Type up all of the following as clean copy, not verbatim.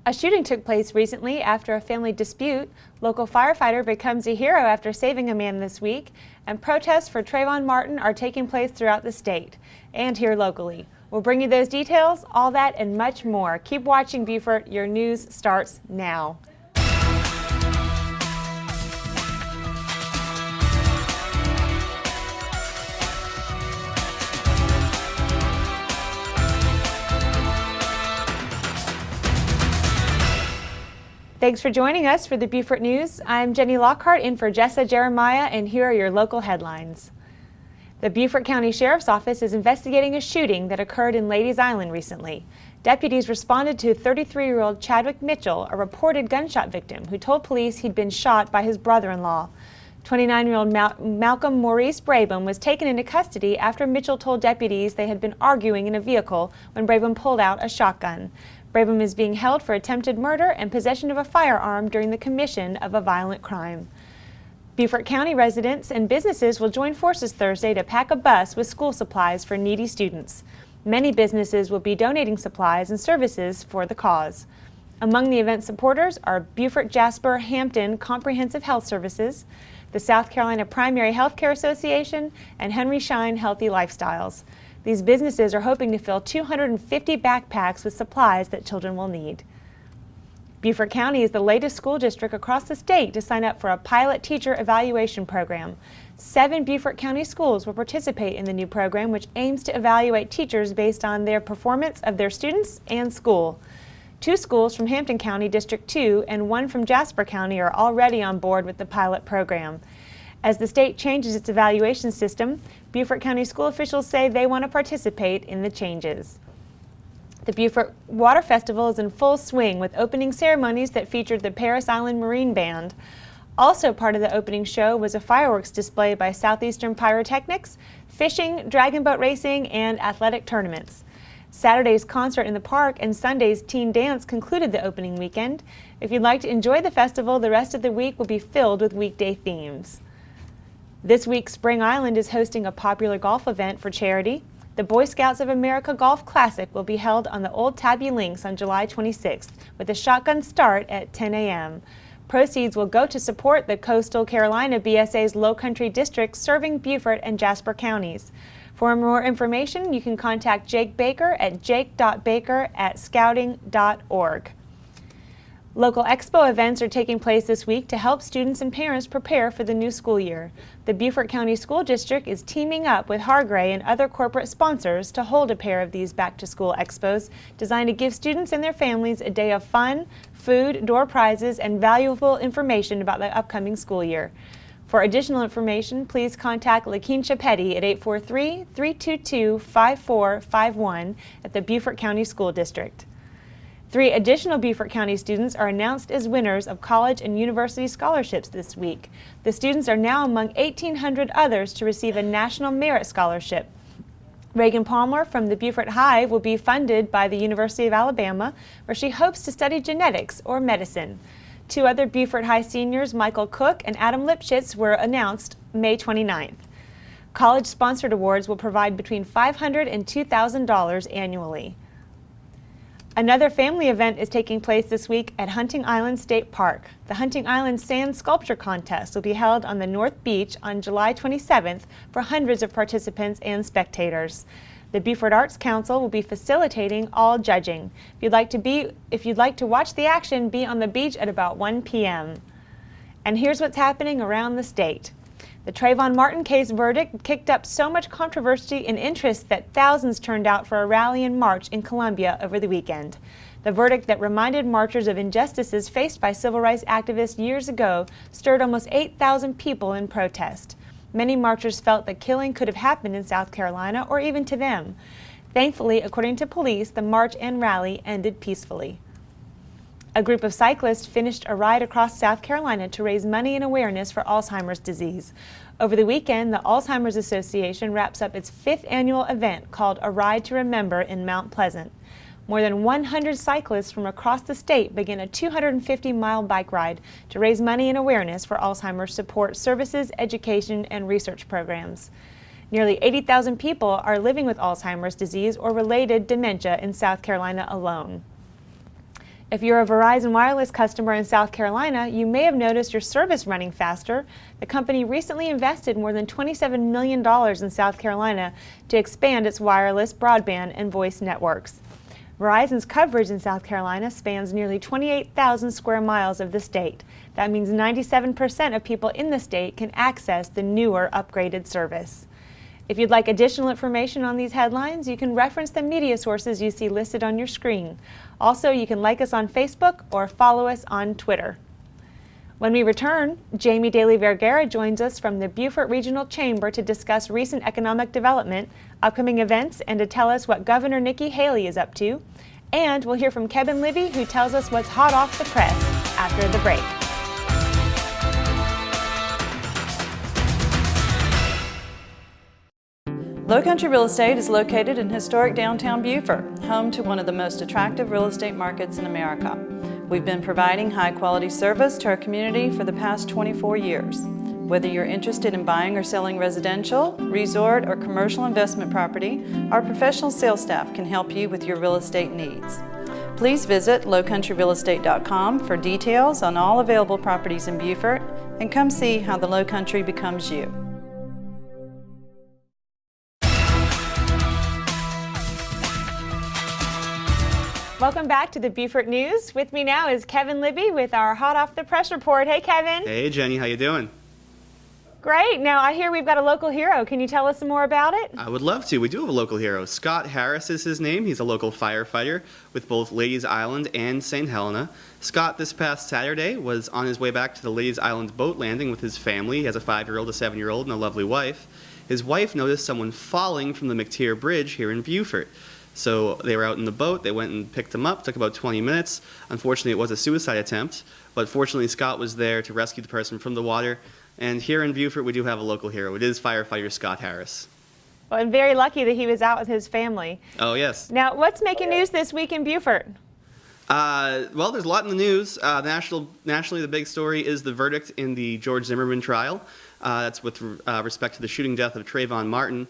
A shooting took place recently after a family dispute. Local firefighter becomes a hero after saving a man this week, and protests for Trayvon Martin are taking place throughout the state and here locally. We'll bring you those details, all that, and much more. Keep watching Beaufort. Your news starts now. Thanks for joining us for the Beaufort News. I'm Jenny Lockhart in for Jessa Jeremiah, and here are your local headlines. The Beaufort County Sheriff's Office is investigating a shooting that occurred in Ladies Island recently. Deputies responded to 33-year-old Chadwick Mitchell, a reported gunshot victim, who told police he'd been shot by his brother-in-law. 29-year-old Malcolm Maurice Brabham was taken into custody after Mitchell told deputies they had been arguing in a vehicle when Brabham pulled out a shotgun. Brabham is being held for attempted murder and possession of a firearm during the commission of a violent crime. Beaufort County residents and businesses will join forces Thursday to pack a bus with school supplies for needy students. Many businesses will be donating supplies and services for the cause. Among the event supporters are Beaufort Jasper Hampton Comprehensive Health Services, the South Carolina Primary Health Care Association, and Henry Schein Healthy Lifestyles. These businesses are hoping to fill 250 backpacks with supplies that children will need. Beaufort County is the latest school district across the state to sign up for a pilot teacher evaluation program. 7 Beaufort County schools will participate in the new program, which aims to evaluate teachers based on their performance of their students and school. 2 schools from Hampton County District 2 and 1 from Jasper County are already on board with the pilot program. As the state changes its evaluation system, Beaufort County school officials say they want to participate in the changes. The Beaufort Water Festival is in full swing with opening ceremonies that featured the Paris Island Marine Band. Also part of the opening show was a fireworks display by Southeastern Pyrotechnics, fishing, dragon boat racing, and athletic tournaments. Saturday's concert in the park and Sunday's teen dance concluded the opening weekend. If you'd like to enjoy the festival, the rest of the week will be filled with weekday themes. This week, Spring Island is hosting a popular golf event for charity. The Boy Scouts of America Golf Classic will be held on the Old Tabby Links on July 26th with a shotgun start at 10 a.m. Proceeds will go to support the Coastal Carolina BSA's Lowcountry district serving Beaufort and Jasper counties. For more information, you can contact Jake Baker at jake.baker@scouting.org. Local expo events are taking place this week to help students and parents prepare for the new school year. The Beaufort County School District is teaming up with Hargray and other corporate sponsors to hold a pair of these back-to-school expos designed to give students and their families a day of fun, food, door prizes, and valuable information about the upcoming school year. For additional information, please contact LaKeisha Petty at 843-322-5451 at the Beaufort County School District. 3 additional Beaufort County students are announced as winners of college and university scholarships this week. The students are now among 1,800 others to receive a National Merit Scholarship. Reagan Palmer from the Beaufort High will be funded by the University of Alabama, where she hopes to study genetics or medicine. 2 other Beaufort High seniors, Michael Cook and Adam Lipschitz, were announced May 29th. College-sponsored awards will provide between $500 and $2,000 annually. Another family event is taking place this week at Hunting Island State Park. The Hunting Island Sand Sculpture Contest will be held on the North Beach on July 27th for hundreds of participants and spectators. The Beaufort Arts Council will be facilitating all judging. If you'd like to watch the action, be on the beach at about 1 p.m. And here's what's happening around the state. The Trayvon Martin case verdict kicked up so much controversy and interest that thousands turned out for a rally and march in Columbia over the weekend. The verdict that reminded marchers of injustices faced by civil rights activists years ago stirred almost 8,000 people in protest. Many marchers felt the killing could have happened in South Carolina or even to them. Thankfully, according to police, the march and rally ended peacefully. A group of cyclists finished a ride across South Carolina to raise money and awareness for Alzheimer's disease. Over the weekend, the Alzheimer's Association wraps up its 5th annual event called A Ride to Remember in Mount Pleasant. More than 100 cyclists from across the state began a 250-mile bike ride to raise money and awareness for Alzheimer's support services, education, and research programs. Nearly 80,000 people are living with Alzheimer's disease or related dementia in South Carolina alone. If you're a Verizon Wireless customer in South Carolina, you may have noticed your service running faster. The company recently invested more than $27 million in South Carolina to expand its wireless, broadband, and voice networks. Verizon's coverage in South Carolina spans nearly 28,000 square miles of the state. That means 97% of people in the state can access the newer, upgraded service. If you'd like additional information on these headlines, you can reference the media sources you see listed on your screen. Also, you can like us on Facebook or follow us on Twitter. When we return, Jaime Dailey-Vergara joins us from the Beaufort Regional Chamber to discuss recent economic development, upcoming events, and to tell us what Governor Nikki Haley is up to. And we'll hear from Kevin Libby, who tells us what's hot off the press after the break. Lowcountry Real Estate is located in historic downtown Beaufort, home to one of the most attractive real estate markets in America. We've been providing high-quality service to our community for the past 24 years. Whether you're interested in buying or selling residential, resort, or commercial investment property, our professional sales staff can help you with your real estate needs. Please visit lowcountryrealestate.com for details on all available properties in Beaufort and come see how the Lowcountry becomes you. Welcome back to the Beaufort News. With me now is Kevin Libby with our Hot Off the Press report. Hey, Kevin. Hey, Jenny. How you doing? Great. Now, I hear we've got a local hero. Can you tell us some more about it? I would love to. We do have a local hero. Scott Harris is his name. He's a local firefighter with both Ladies Island and St. Helena. Scott, this past Saturday, was on his way back to the Ladies Island boat landing with his family. He has a 5-year-old, a 7-year-old, and a lovely wife. His wife noticed someone falling from the McTier Bridge here in Beaufort. So they were out in the boat, they went and picked him up, took about 20 minutes. Unfortunately, it was a suicide attempt, but fortunately Scott was there to rescue the person from the water. And here in Beaufort, we do have a local hero. It is firefighter Scott Harris. Well, I'm very lucky that he was out with his family. Oh, yes. Now, what's making news this week in Beaufort? Well, there's a lot in the news. Nationally, the big story is the verdict in the George Zimmerman trial. That's with respect to the shooting death of TRAYVON Martin.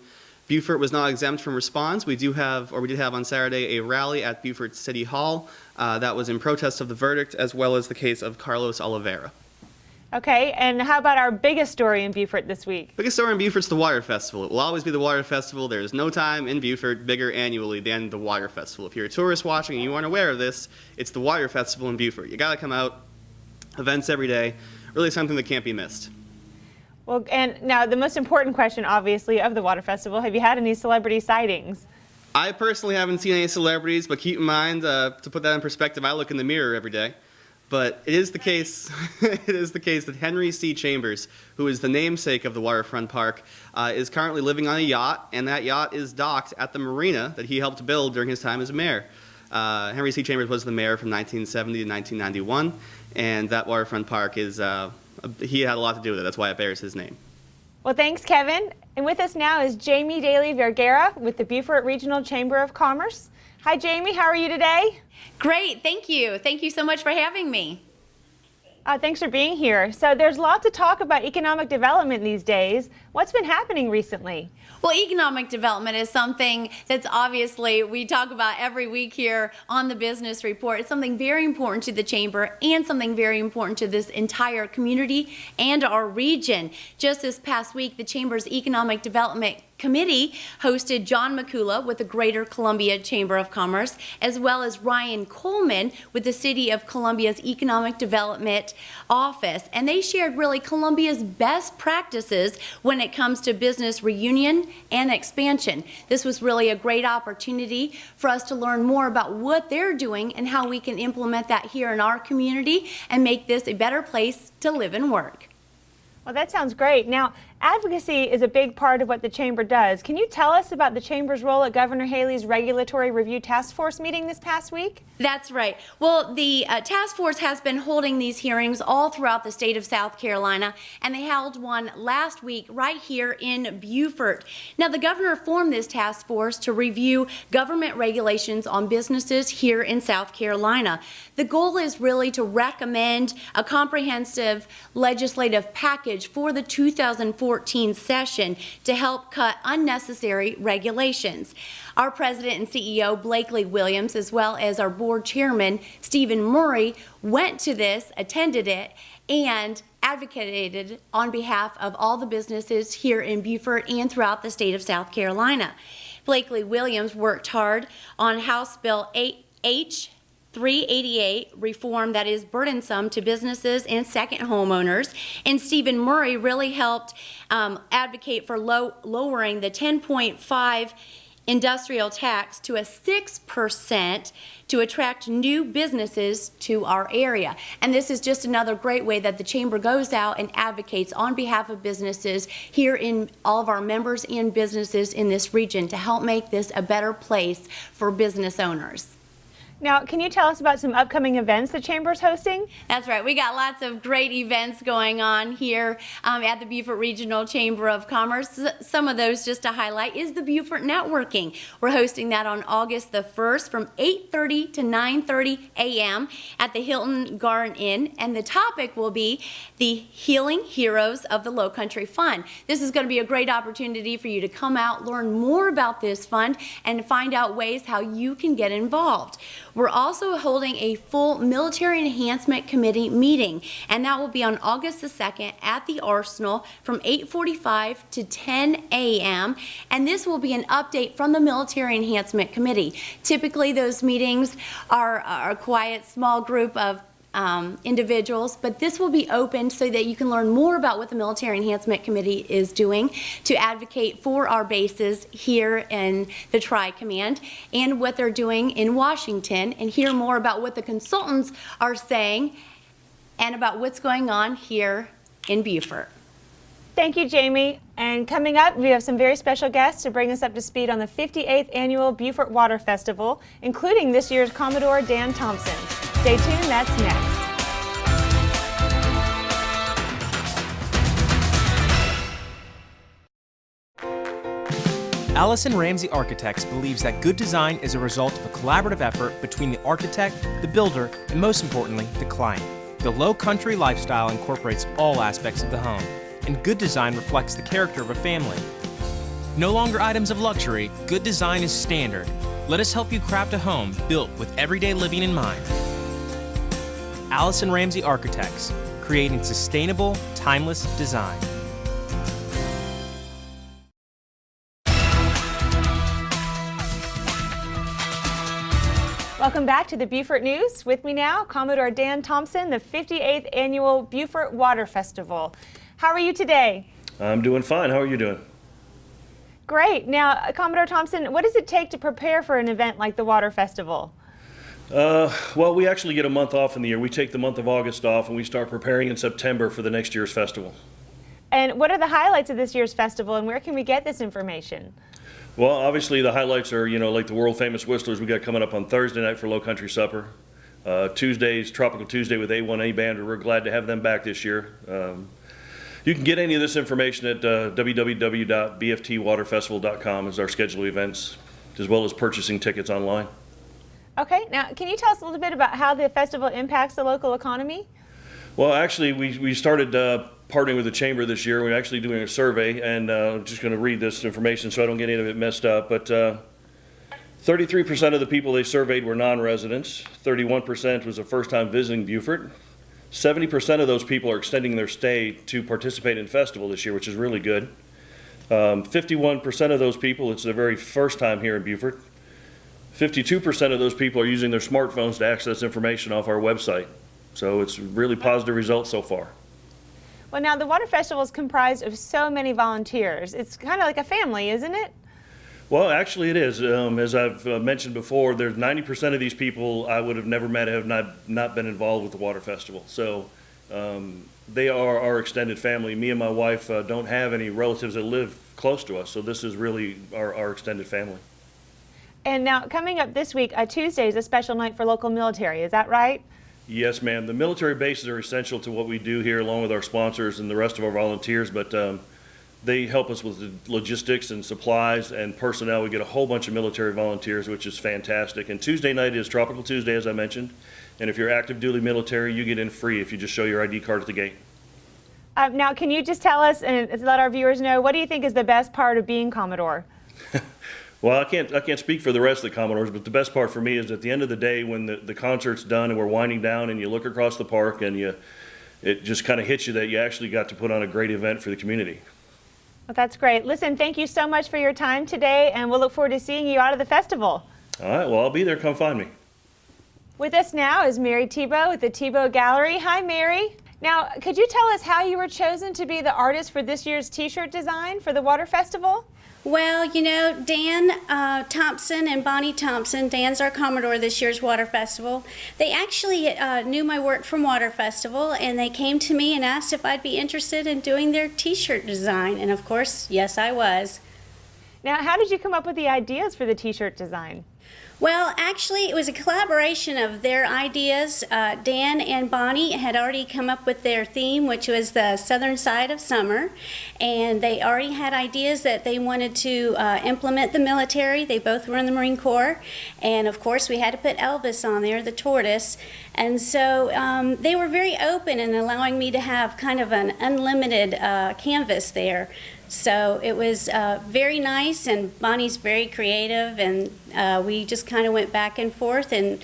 Beaufort was not exempt from response. We did have on Saturday a rally at Beaufort City Hall that was in protest of the verdict, as well as the case of Carlos Oliveira. Okay, and how about our biggest story in Beaufort this week? Biggest story in Beaufort's the Water Festival. It will always be the Water Festival. There is no time in Beaufort bigger annually than the Water Festival. If you're a tourist watching and you aren't aware of this, it's the Water Festival in Beaufort. You gotta come out, events every day, really something that can't be missed. Well, and now the most important question, obviously, of the Water Festival, have you had any celebrity sightings? I personally haven't seen any celebrities, but keep in mind, to put that in perspective, I look in the mirror every day. But it is the case, that Henry C. Chambers, who is the namesake of the waterfront park, is currently living on a yacht, and that yacht is docked at the marina that he helped build during his time as mayor. Henry C. Chambers was the mayor from 1970 to 1991, and that waterfront park is, he had a lot to do with it. That's why it bears his name. Well, thanks, Kevin. And with us now is Jaime Dailey-Vergara with the Beaufort Regional Chamber of Commerce. Hi, Jaime. How are you today? Great. Thank you. Thank you so much for having me. Thanks for being here. So there's lots of talk about economic development these days. What's been happening recently? Well, economic development is something that's obviously we talk about every week here on the Business Report. It's something very important to the Chamber and something very important to this entire community and our region. Just this past week, the Chamber's Economic Development Committee hosted John McCullough with the Greater Columbia Chamber of Commerce, as well as Ryan Coleman with the City of Columbia's Economic Development Office. And they shared really Columbia's best practices when it comes to business reunion and expansion. This was really a great opportunity for us to learn more about what they're doing and how we can implement that here in our community and make this a better place to live and work. Well, that sounds great. Now, advocacy is a big part of what the Chamber does. Can you tell us about the Chamber's role at Governor Haley's Regulatory Review Task Force meeting this past week? That's right. Well, the task force has been holding these hearings all throughout the state of South Carolina, and they held one last week right here in Beaufort. Now, the governor formed this task force to review government regulations on businesses here in South Carolina. The goal is really to recommend a comprehensive legislative package for the 2014 2014 session to help cut unnecessary regulations. Our president and CEO, Blakely Williams, as well as our board chairman, Stephen Murray, went to this, attended it, and advocated on behalf of all the businesses here in Beaufort and throughout the state of South Carolina. Blakely Williams worked hard on House Bill H. 388 reform that is burdensome to businesses and second homeowners, and Stephen Murray really helped advocate for lowering the 10.5 industrial tax to a 6% to attract new businesses to our area. And this is just another great way that the Chamber goes out and advocates on behalf of businesses here in all of our members and businesses in this region to help make this a better place for business owners. Now, can you tell us about some upcoming events the Chamber's hosting? That's right. We got lots of great events going on here at the Beaufort Regional Chamber of Commerce. Some of those, just to highlight, is the Beaufort Networking. We're hosting that on August the 1st from 8:30 to 9:30 a.m. at the Hilton Garden Inn, and the topic will be the Healing Heroes of the Lowcountry Fund. This is going to be a great opportunity for you to come out, learn more about this fund, and find out ways how you can get involved. We're also holding a full Military Enhancement Committee meeting, and that will be on August the 2nd at the Arsenal from 8:45 to 10 a.m. And this will be an update from the Military Enhancement Committee. Typically, those meetings are a quiet, small group of individuals, but this will be open so that you can learn more about what the Military Enhancement Committee is doing to advocate for our bases here in the Tri-Command and what they're doing in Washington, and hear more about what the consultants are saying and about what's going on here in Beaufort. Thank you, Jaime. And coming up, we have some very special guests to bring us up to speed on the 58th Annual Beaufort Water Festival, including this year's Commodore Dan Thompson. Stay tuned, that's next. Allison Ramsey Architects believes that good design is a result of a collaborative effort between the architect, the builder, and most importantly, the client. The Lowcountry lifestyle incorporates all aspects of the home, and good design reflects the character of a family. No longer items of luxury, good design is standard. Let us help you craft a home built with everyday living in mind. Allison Ramsey Architects, creating sustainable, timeless design. Welcome back to the Beaufort News. With me now, Commodore Dan Thompson, the 58th Annual Beaufort Water Festival. How are you today? I'm doing fine. How are you doing? Great. Now, Commodore Thompson, what does it take to prepare for an event like the Water Festival? Well, we actually get a month off in the year. We take the month of August off and we start preparing in September for the next year's festival. And what are the highlights of this year's festival, and where can we get this information? Well, obviously the highlights are, like the world famous Whistlers we got coming up on Thursday night for Lowcountry Supper. Tuesday's Tropical Tuesday with A1A Band. We're glad to have them back this year. You can get any of this information at www.bftwaterfestival.com is our schedule of events, as well as purchasing tickets online. Okay, now can you tell us a little bit about how the festival impacts the local economy? Well, actually, we started partnering with the Chamber this year. We're actually doing a survey, and I'm just going to read this information so I don't get any of it messed up. But 33% of the people they surveyed were non-residents. 31% was a first-time visiting Beaufort. 70% of those people are extending their stay to participate in the festival this year, which is really good. 51% of those people, it's their very first time here in Beaufort. 52% of those people are using their smartphones to access information off our website. So it's really positive results so far. Well, now the Water Festival is comprised of so many volunteers. It's kind of like a family, isn't it? Well, actually it is. As I've mentioned before, there's 90% of these people I would have never met have not been involved with the Water Festival. So they are our extended family. Me and my wife don't have any relatives that live close to us, so this is really our extended family. And now coming up this week, Tuesday is a special night for local military, is that right? Yes, ma'am. The military bases are essential to what we do here, along with our sponsors and the rest of our volunteers, but they help us with the logistics and supplies and personnel. We get a whole bunch of military volunteers, which is fantastic. And Tuesday night is Tropical Tuesday, as I mentioned. And if you're active duty military, you get in free if you just show your ID card at the gate. Now, can you just tell us and let our viewers know, what do you think is the best part of being Commodore? Well, I can't speak for the rest of the Commodores, but the best part for me is at the end of the day when the concert's done and we're winding down and you look across the park and it just kind of hits you that you actually got to put on a great event for the community. Well, that's great. Listen, thank you so much for your time today, and we'll look forward to seeing you out of the festival. All right, well, I'll be there. Come find me. With us now is Mary Thibault with the Thibault Gallery. Hi, Mary. Now, could you tell us how you were chosen to be the artist for this year's t-shirt design for the Water Festival? Well, you know, Dan Thompson and Bonnie Thompson, Dan's our Commodore this year's Water Festival, they actually knew my work from Water Festival, and they came to me and asked if I'd be interested in doing their t-shirt design, and of course, yes, I was. Now, how did you come up with the ideas for the t-shirt design? Well, actually, it was a collaboration of their ideas. Dan and Bonnie had already come up with their theme, which was the southern side of summer, and they already had ideas that they wanted to implement the military. They both were in the Marine Corps, and of course, we had to put Elvis on there, the tortoise, and so they were very open in allowing me to have kind of an unlimited canvas there. So it was very nice, and Bonnie's very creative, and we just kind of went back and forth, and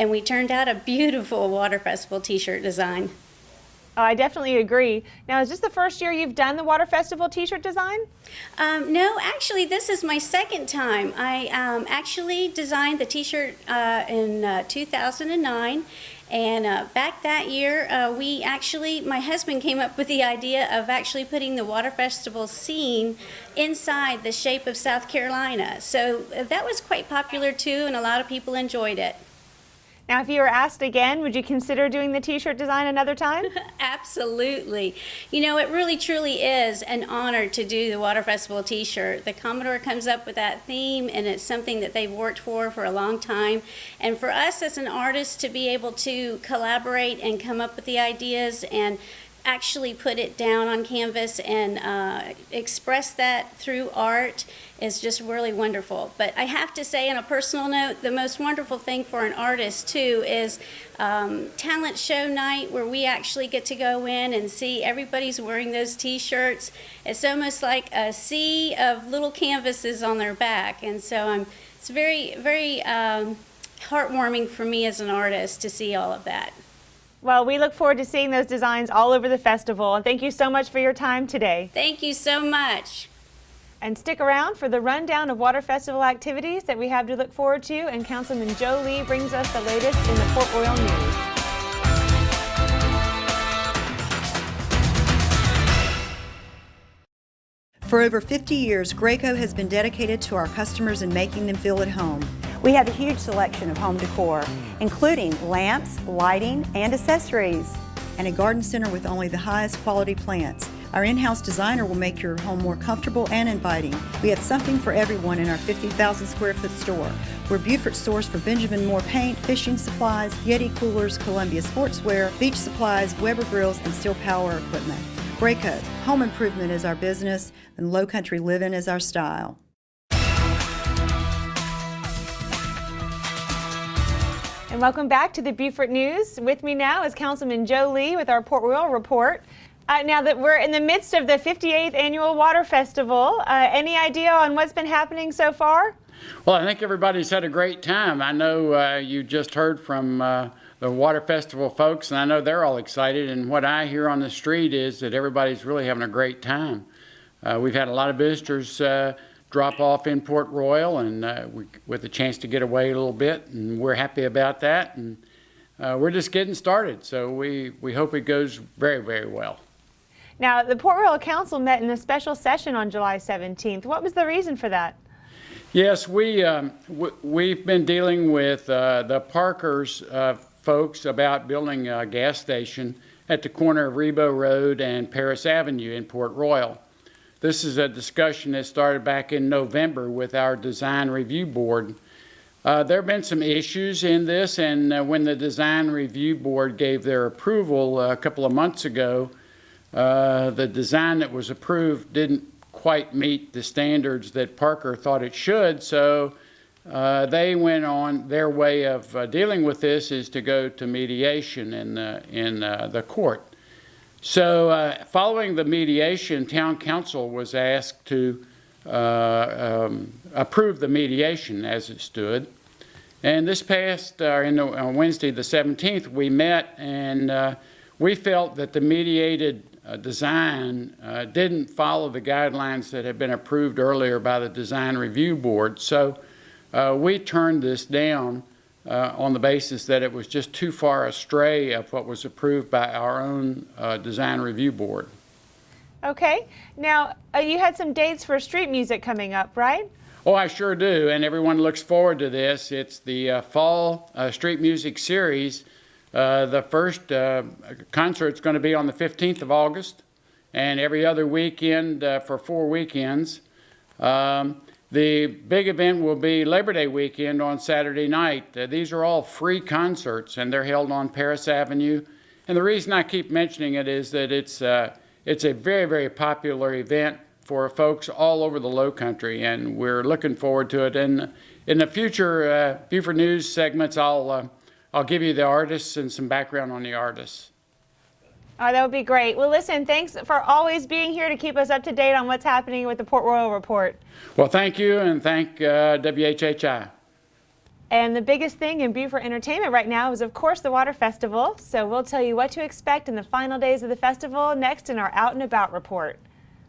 we turned out a beautiful Water Festival t-shirt design. Oh, I definitely agree. Now, is this the first year you've done the Water Festival t-shirt design? No, actually, this is my second time. I actually designed the t-shirt in 2009. And back that year, my husband came up with the idea of actually putting the Water Festival scene inside the shape of South Carolina. So that was quite popular too, and a lot of people enjoyed it. Now, if you were asked again, would you consider doing the t-shirt design another time? Absolutely. You know, it really truly is an honor to do the Water Festival t-shirt. The Commodore comes up with that theme, and it's something that they've worked for a long time. And for us as an artist to be able to collaborate and come up with the ideas and actually put it down on canvas and express that through art is just really wonderful. But I have to say, on a personal note, the most wonderful thing for an artist too is talent show night, where we actually get to go in and see everybody's wearing those t-shirts. It's almost like a sea of little canvases on their back, and so it's very, very heartwarming for me as an artist to see all of that. Well, we look forward to seeing those designs all over the festival, and thank you so much for your time today. Thank you so much. And stick around for the rundown of Water Festival activities that we have to look forward to, and Councilman Joe Lee brings us the latest in the Port Royal news. For over 50 years, Graco has been dedicated to our customers and making them feel at home. We have a huge selection of home decor, including lamps, lighting, and accessories. And a garden center with only the highest quality plants. Our in-house designer will make your home more comfortable and inviting. We have something for everyone in our 50,000 square foot store. We're Beaufort's source for Benjamin Moore paint, fishing supplies, Yeti coolers, Columbia sportswear, beach supplies, Weber grills, and steel power equipment. Graco, home improvement is our business, and Lowcountry living is our style. And welcome back to the Beaufort News. With me now is Councilman Joe Lee with our Port Royal report. Now that we're in the midst of the 58th Annual Water Festival, any idea on what's been happening so far? Well, I think everybody's had a great time. I know you just heard from the Water Festival folks, and I know they're all excited. And what I hear on the street is that everybody's really having a great time. We've had a lot of visitors drop off in Port Royal, and with a chance to get away a little bit, and we're happy about that. And we're just getting started, so we hope it goes very, very well. Now, the Port Royal Council met in a special session on July 17th. What was the reason for that? Yes, we've been dealing with the Parkers folks about building a gas station at the corner of Rebo Road and Paris Avenue in Port Royal. This is a discussion that started back in November with our Design Review Board. There have been some issues in this, and when the Design Review Board gave their approval a couple of months ago, the design that was approved didn't quite meet the standards that Parker thought it should, so they went on their way of dealing with this is to go to mediation in the court. So following the mediation, Town Council was asked to approve the mediation as it stood. And this past, on Wednesday the 17th, we met and we felt that the mediated design didn't follow the guidelines that had been approved earlier by the Design Review Board. So we turned this down on the basis that it was just too far astray of what was approved by our own Design Review Board. Okay. Now, you had some dates for street music coming up, right? Oh, I sure do, and everyone looks forward to this. It's the Fall Street Music Series. The first concert's going to be on the 15th of August, and every other weekend for 4 weekends. The big event will be Labor Day weekend on Saturday night. These are all free concerts, and they're held on Paris Avenue. And the reason I keep mentioning it is that it's a very, very popular event for folks all over the Lowcountry, and we're looking forward to it. And in the future Beaufort News segments, I'll give you the artists and some background on the artists. Oh, that would be great. Well, listen, thanks for always being here to keep us up to date on what's happening with the Port Royal Report. Well, thank you, and thank WHHI. And the biggest thing in Beaufort entertainment right now is, of course, the Water Festival. So we'll tell you what to expect in the final days of the festival next in our Out and About report.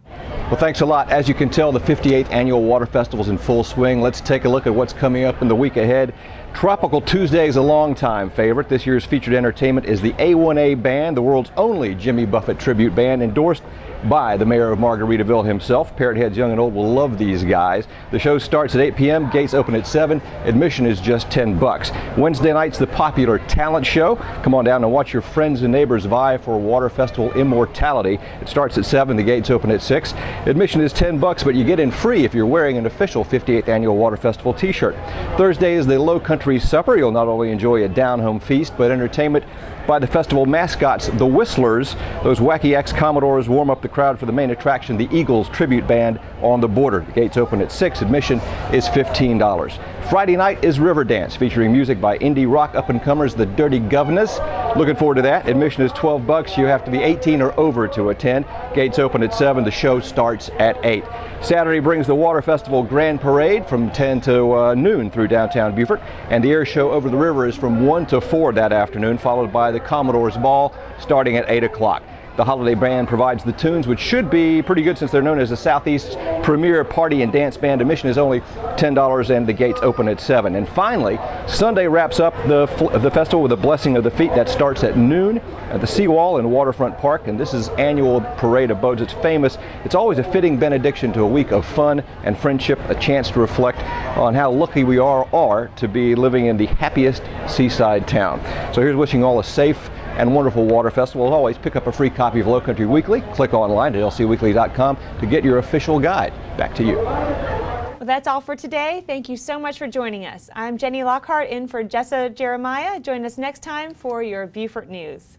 Well, thanks a lot. As you can tell, the 58th Annual Water Festival is in full swing. Let's take a look at what's coming up in the week ahead. Tropical Tuesday is a long-time favorite. This year's featured entertainment is the A1A Band, the world's only Jimmy Buffett tribute band, endorsed by the mayor of Margaritaville himself. Parrot heads young and old will love these guys. The show starts at 8 p.m. Gates open at 7. Admission is just $10. Wednesday night's the popular talent show. Come on down and watch your friends and neighbors vie for Water Festival immortality. It starts at 7. The gates open at 6. Admission is $10, but you get in free if you're wearing an official 58th Annual Water Festival t-shirt. Thursday is the Lowcountry Supper. You'll not only enjoy a down-home feast, but entertainment by the festival mascots, the Whistlers. Those wacky ex-Commodores warm up the crowd for the main attraction, the Eagles tribute band on the border. The gates open at 6. Admission is $15. Friday night is River Dance, featuring music by indie rock up-and-comers, the Dirty Governors. Looking forward to that. Admission is $12. You have to be 18 or over to attend. Gates open at 7. The show starts at 8. Saturday brings the Water Festival Grand Parade from 10 to noon through downtown Beaufort, and the air show over the river is from 1 to 4 that afternoon, followed by the Commodore's Ball starting at 8 o'clock. The holiday band provides the tunes, which should be pretty good since they're known as the Southeast's premier party and dance band. Admission is only $10 and the gates open at 7. And finally, Sunday wraps up the festival with a Blessing of the Feet that starts at noon at the Seawall in Waterfront Park. And this is annual parade of boats. It's famous. It's always a fitting benediction to a week of fun and friendship, a chance to reflect on how lucky we are to be living in the happiest seaside town. So here's wishing all a safe and wonderful Water Festival. As always, pick up a free copy of Lowcountry Weekly. Click online at lcweekly.com to get your official guide. Back to you. Well, that's all for today. Thank you so much for joining us. I'm Jenny Lockhart in for Jessa Jeremiah. Join us next time for your Beaufort News.